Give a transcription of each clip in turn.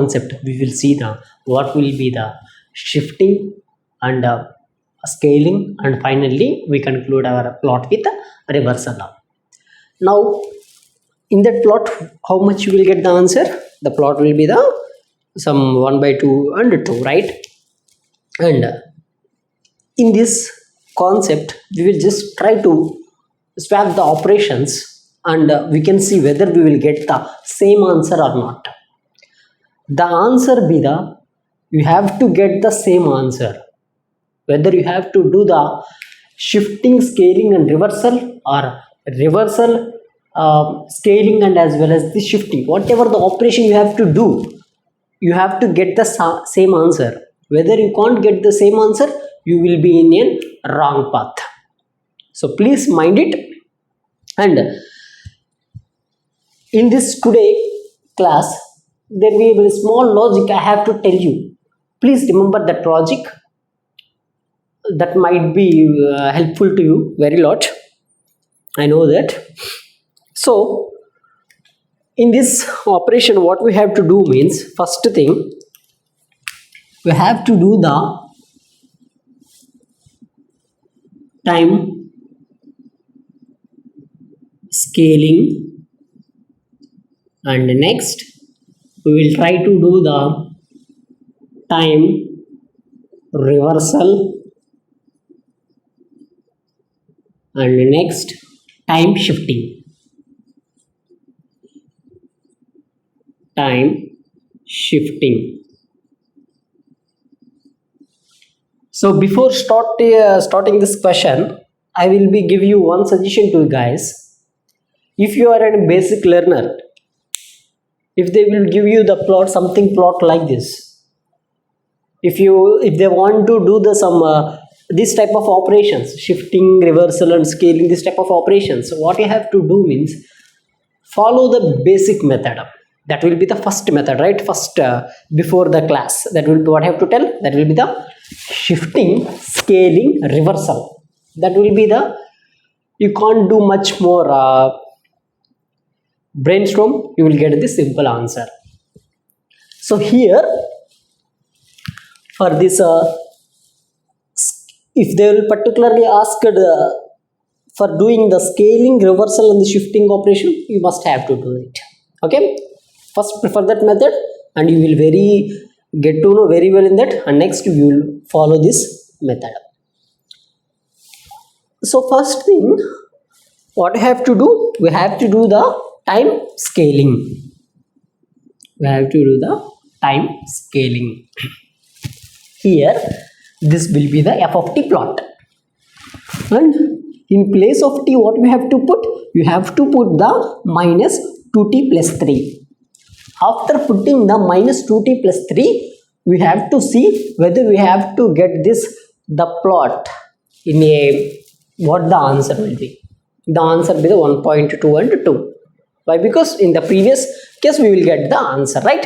concept, we will see the what will be the shifting and scaling, and finally we conclude our plot with reversal. Now in that plot, how much you will get the answer? The plot will be the some 1 by 2 and 2, right? And in this concept, we will just try to swap the operations, and we can see whether we will get the same answer or not. The answer be the, you have to get the same answer, whether you have to do the shifting, scaling and reversal, or reversal, scaling and as well as the shifting. Whatever the operation you have to do, you have to get the same answer. Whether you can't get the same answer, you will be in a wrong path. So please mind it. And in this today class, there will be a small logic I have to tell you. Please remember that logic. That might be helpful to you very lot. I know that. So in this operation, what we have to do means, first thing, we have to do the time scaling, and next we will try to do the time reversal, and next time shifting. So before starting this question, I will be give you one suggestion to you guys. If you are a basic learner, if they will give you the plot, something plot like this, if they want to do the some this type of operations, shifting, reversal and scaling, this type of operations, what you have to do means follow the basic method. That will be the first method, right? First, before the class, that will be what I have to tell. That will be the shifting, scaling, reversal. That will be the, you can't do much more brainstorm, you will get the simple answer. So here, for this, if they will particularly asked for doing the scaling, reversal and the shifting operation, you must have to do it. Okay, first prefer that method, and you will get to know very well in that, and next you will follow this method. So first thing, what we have to do, we have to do the time scaling. Here this will be the f of t plot, and in place of t, what we have to put, you have to put the minus 2t plus 3. After putting the minus 2t plus 3, we have to see whether we have to get the plot in what the answer will be. The answer will be the 1.2 and 2. Why? Because in the previous case we will get the answer, right?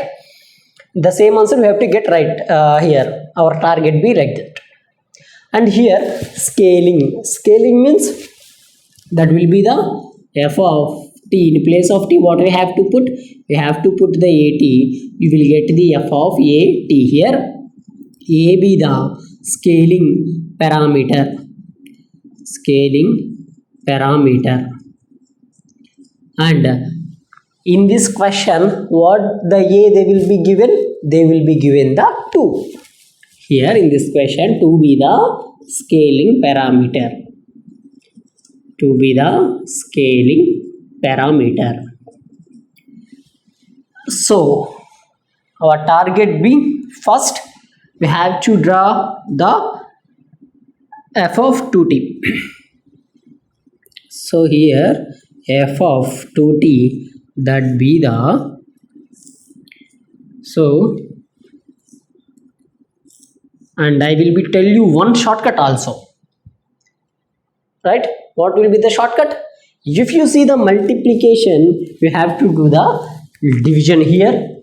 The same answer we have to get right here. Our target be like that. And here scaling means that will be the f of t. In place of t, what we have to put? We have to put the at. You will get the f of at here. A be the scaling parameter. And in this question, what the a they will be given? They will be given the 2. Here in this question, 2 be the scaling parameter. So our target be, first we have to draw the f of 2t. So here f of 2t, that be the, so, and I will be tell you one shortcut also, right? What will be the shortcut? If you see the multiplication, you have to do the division here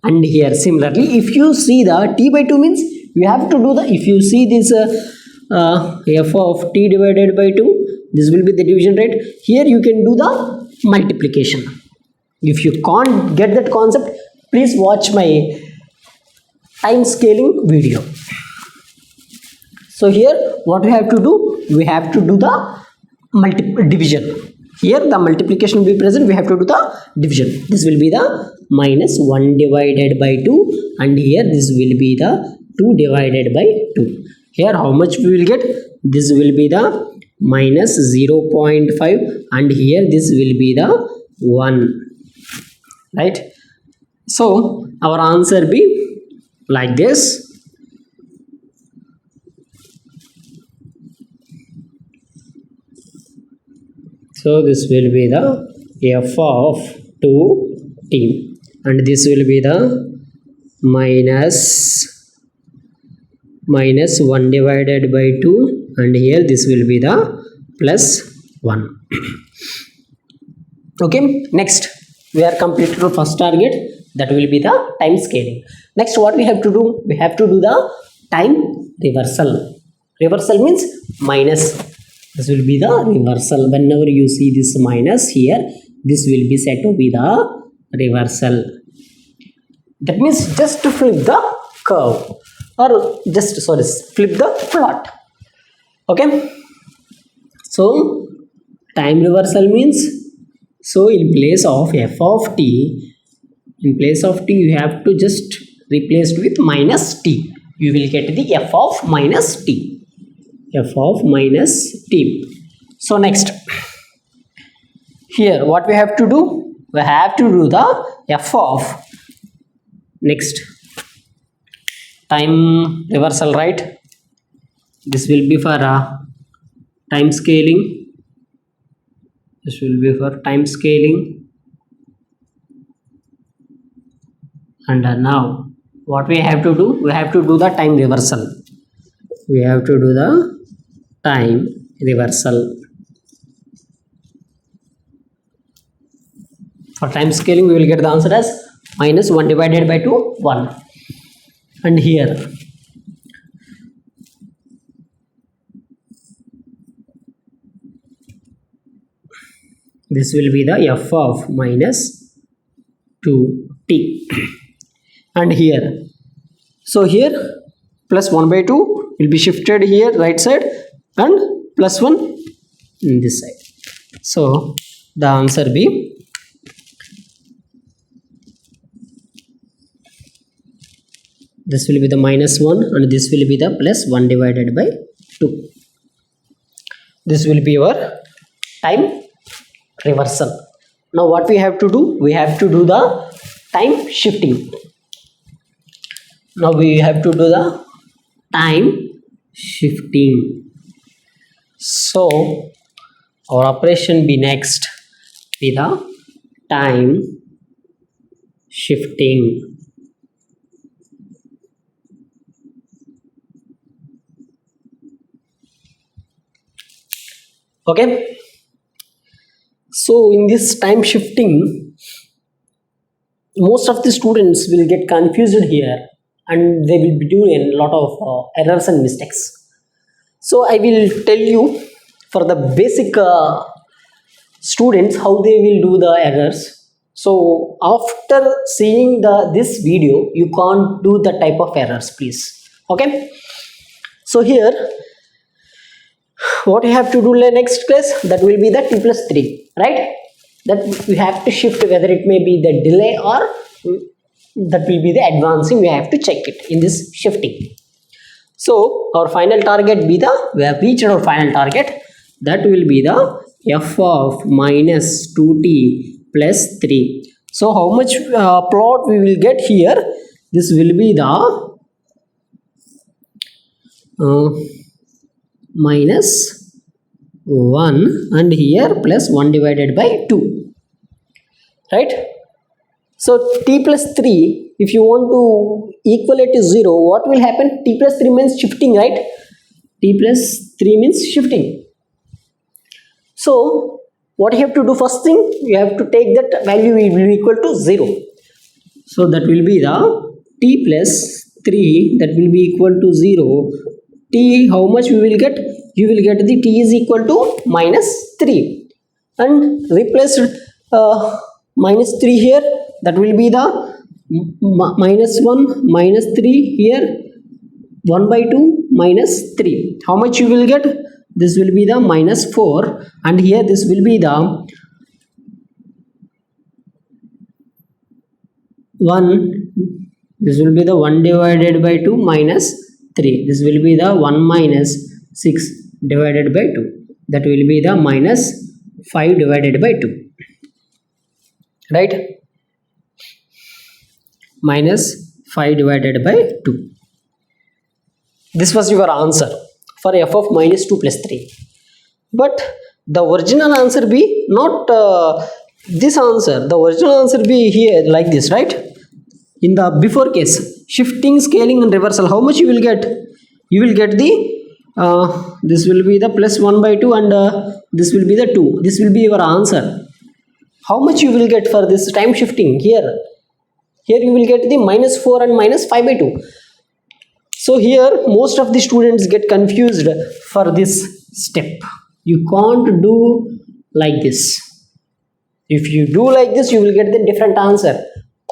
and here. Similarly, if you see the t by 2 means you have to do the, if you see this f of t divided by 2, this will be the division, right? Here you can do the multiplication. If you can't get that concept, please watch my time scaling video. So here what we have to do, we have to do the division. Here the multiplication will be present, we have to do the division. This will be the minus 1 divided by 2, and here this will be the 2 divided by 2. Here how much we will get? This will be the minus 0.5, and here this will be the 1, right? So our answer be like this. So this will be the f of 2t, and this will be the minus 1 divided by 2, and here this will be the plus 1. Okay, next we are completed the first target, that will be the time scaling. Next what we have to do, we have to do the time reversal. Reversal means minus. This will be the reversal. Whenever you see this minus here, this will be said to be the reversal. That means just to flip the curve, or just flip the plot. Okay, so time reversal means, so in place of f of t, you have to just replace with minus t. You will get the f of minus t. F of minus t. So next, here what we have to do, we have to do the f of next time reversal, right? This will be for time scaling. This will be for time scaling. And now what we have to do, we have to do the time reversal. We have to do the time reversal. For time scaling, we will get the answer as minus 1 divided by 2, 1. And here this will be the f of minus 2t. And here, so here plus 1 by 2 will be shifted here right side, and plus 1 in this side. So the answer be this will be the minus 1, and this will be the plus 1 divided by 2. This will be your time reversal. Now what we have to do, we have to do the time shifting. Now we have to do the time shifting. So our operation be next be the time shifting. Okay, so in this time shifting, most of the students will get confused here, and they will be doing a lot of errors and mistakes. So I will tell you for the basic students how they will do the errors. So after seeing this video, you can't do the type of errors, please. Okay, so here what you have to do in next class, that will be the t plus 3, right? That we have to shift, whether it may be the delay or that will be the advancing. We have to check it in this shifting. So our final target be the, we have reached our final target, that will be the f of minus 2t plus 3. So how much plot we will get here? This will be the minus 1, and here plus 1 divided by 2, right? So t plus 3, if you want to equal it to 0, what will happen? T plus 3 means shifting, right? T plus 3 means shifting. So what you have to do, first thing, you have to take that value will be equal to 0. So that will be the t plus 3, that will be equal to 0. T, how much we will get? You will get the t is equal to minus 3, and replace minus 3 here, that will be the minus 1 minus 3 here, 1 by 2 minus 3. How much you will get? This will be the minus 4, and here this will be the 1. This will be the 1 divided by 2 minus 3. This will be the 1 minus 6 divided by 2. That will be the minus 5 divided by 2. Right? Minus 5 divided by 2. This was your answer for f of minus 2 plus 3. But the original answer be not this answer. The original answer be here like this, right? In the before case, shifting, scaling and reversal, how much you will get? You will get the this will be the plus 1 by 2 and this will be the 2. This will be your answer. How much you will get for this time shifting here? Here you will get the minus 4 and minus 5 by 2. So here most of the students get confused for this step. You can't do like this. If you do like this, you will get the different answer.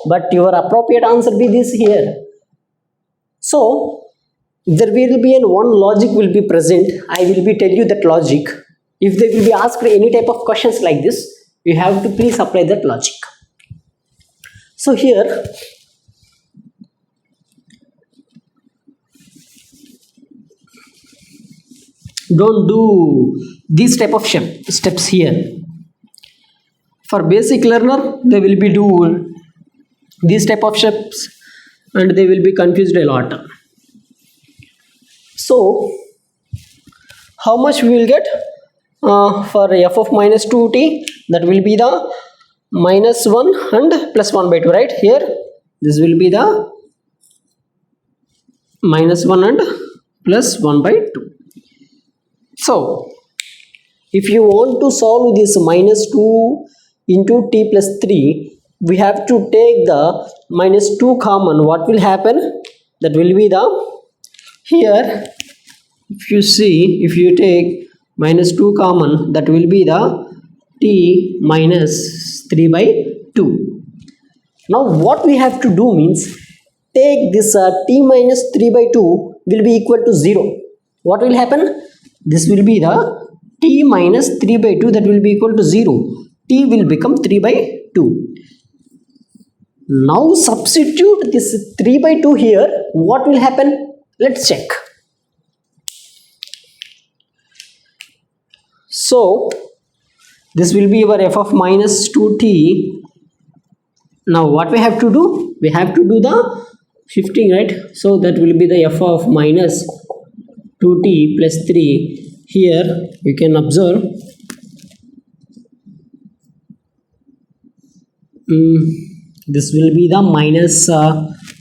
But your appropriate answer be this here. So there will be one logic will be present. I will be tell you that logic. If they will be asked any type of questions like this, you have to please apply that logic. So here don't do these type of steps here. For basic learner, they will be do these type of steps and they will be confused a lot. So how much we will get for f of minus 2t? That will be the minus 1 and plus 1 by 2, right? Here this will be the minus 1 and plus 1 by 2. So if you want to solve this minus 2 into t plus 3, we have to take the minus 2 common. What will happen? That will be the here, if you see, if you take minus 2 common, that will be the t minus 3 by 2. Now what we have to do means take this t minus 3 by 2 will be equal to 0. What will happen? This will be the t minus 3 by 2, that will be equal to 0. T will become 3 by 2. Now substitute this 3 by 2 here. What will happen? Let's check. So this will be your f of minus 2t. Now what we have to do? We have to do the shifting, right? So that will be the f of minus 2t plus 3. Here you can observe this will be the minus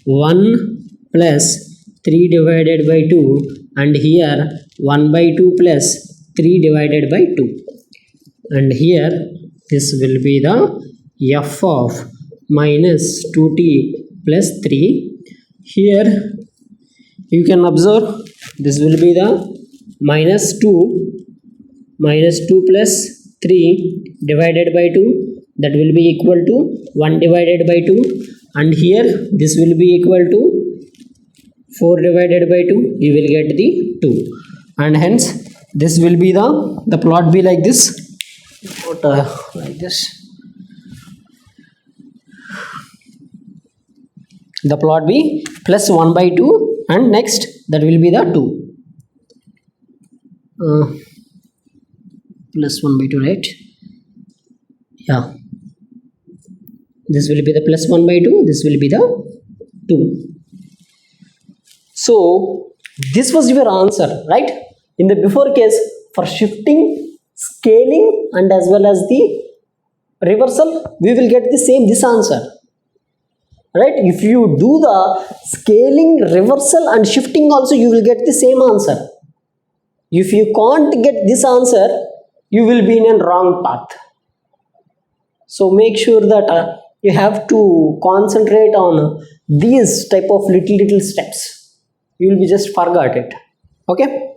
1 plus 3 divided by 2, and here 1 by 2 plus 3 divided by 2, and here this will be the f of minus 2t plus 3. Here you can observe this will be the minus 2 plus 3 divided by 2, that will be equal to 1 divided by 2, and here this will be equal to 4 divided by 2. You will get the 2, and hence this will be the plot be like this. Like this. The plot be plus 1 by 2, and next that will be the 2 plus 1 by 2, right? Yeah, this will be the plus 1 by 2, this will be the 2. So this was your answer, right? In the before case, for shifting, scaling and as well as the reversal, we will get the same this answer, right? If you do the scaling, reversal and shifting also, you will get the same answer. If you can't get this answer, you will be in a wrong path. So make sure that you have to concentrate on these type of little steps. You will be just forgot it. Okay,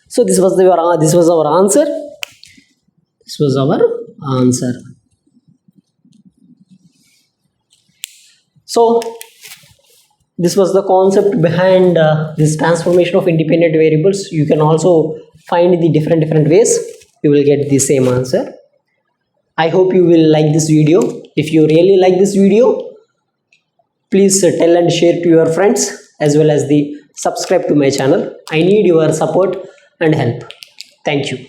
so this was our answer. This was our answer. So this was the concept behind this transformation of independent variables. You can also find the different ways, you will get the same answer. I hope you will like this video. If you really like this video, please tell and share to your friends, as well as the subscribe to my channel. I need your support and help. Thank you.